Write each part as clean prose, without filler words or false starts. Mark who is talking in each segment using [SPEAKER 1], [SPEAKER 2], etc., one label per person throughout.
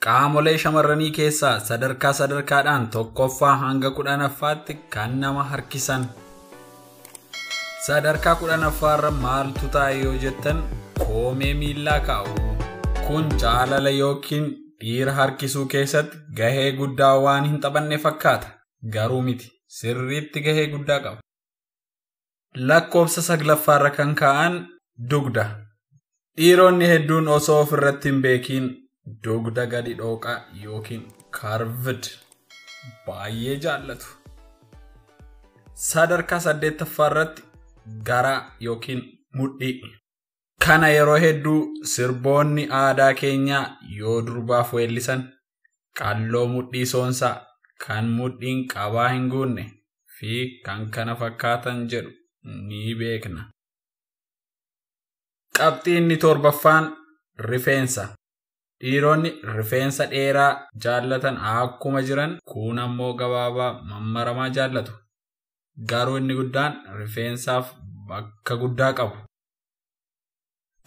[SPEAKER 1] qaamolee shamarranii keessaa sadarkaadhaan tokkoffaa hanga 10ffaatti kan nama harkisan. Sadarkaa 10ffaarra maaltu ta'a yoo jettan koomee miillaa kaa'u. Kun jaalala yookiin dhiira harkisuu keessatti gahee guddaa waan hin taphanne fakkaata. Garuu miti, sirriitti gahee guddaa qaba. Lakkoofsa 9ffaarra kan kaa'an dugda. Dhiironni hedduun osoo ofirratti hin beekiin dugda gadi dhooqaa yookiin curved baay'ee jaallatu. Sadarkaa 8ffaarratti garaa yookiin mudhii. Kana yeroo hedduu sirboonni aadaa keenyaa yoo durbaaf weellisan qalloo mudhii soonsaa, kan mudhiin qabaa hin guunne fi kan kana fakkaatan jedhu ni beekna. Qabxiin 7ffaan rifeensa. Dhiironni rifeensa dheeraa jaallatan akkuma jiran kun ammoo gabaabaa mammaramaa jaallatu. Garuu inni guddaan rifeensaaf bakka guddaa qabu.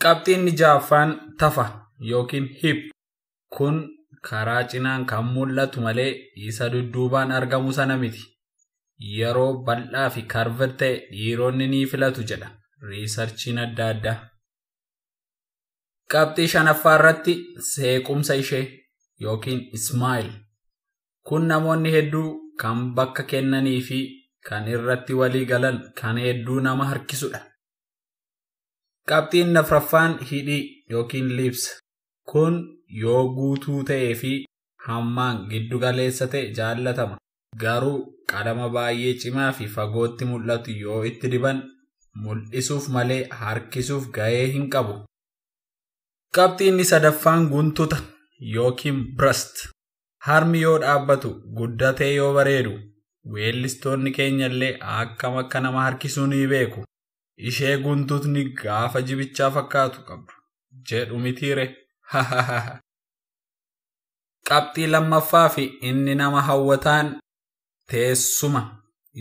[SPEAKER 1] Qabxiin 6ffaan tafa yookiin hip. Kun karaa cinaan kan mul'atu malee isa dudduubaan argamu sana miti. Yeroo bal'aa fi curved ta'e dhiironni ni filatu jedha riisarchiin adda addaa. Qabxii 5ffaarratti seequmsa ishee yookiin smile. Kun namoonni hedduu kan bakka kennanii fi kan irratti walii galan kan hedduu nama harkisudha. Qabxiin 4ffaan hidhii yookiin lips. Kun yoo guutuu ta'ee fi hammaan giddu galeessa ta'e jaallatama. Garuu qalama baay'ee cimaa fi fagootti mul'atu yoo itti diban mul'isuuf malee harkisuuf gahee hin qabu. Qabxiin 3ffaan guntuta yookiin breast. Harmi yoo dhaabbatu guddatee yoo bareedu weellistoonni keenyallee akkam akka nama harkisuu ni beeku. Ishee guntutni gaafa jibichaa fakkaatu qabdu jedhu mitiire. Qabxii 2ffaa fi inni nama hawwataan teessuma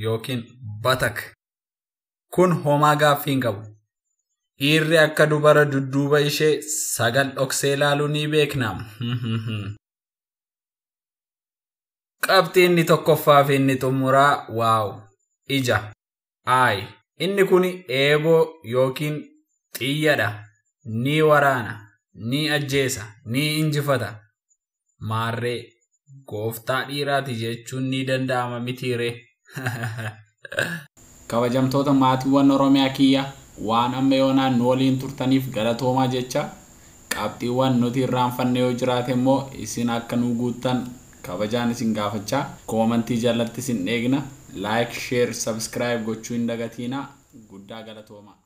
[SPEAKER 1] yookiin batak. Kun homaa gaaffii hin qabu. Dhiirri akka dubara dudduuba ishee sagal dhoksee ilaaluu ni beekna. Qabxiin 1ffaa fi inni xumuraa waaw ija. Eye. Inni kun eeboo yookiin xiyyadha. Ni waraana, ni ajjeesa, ni injifata. Maarree gooftaa dhiiraati jechuun ni danda'ama mitiire. Kabajamtoota maatiiwwan Oromiyaa kiyya waan amma yoonaan nu waliin turtaniif galatoomaa jecha qabxiiwwan nuti irraanfanne yoo jiraate immoo isin akka nu guuttan kabajaan isin gaafachaa. Koomentii jalatti isin eegna. Like, share, subscribe gochuu hin dagatinaa. Guddaa galatoomaa.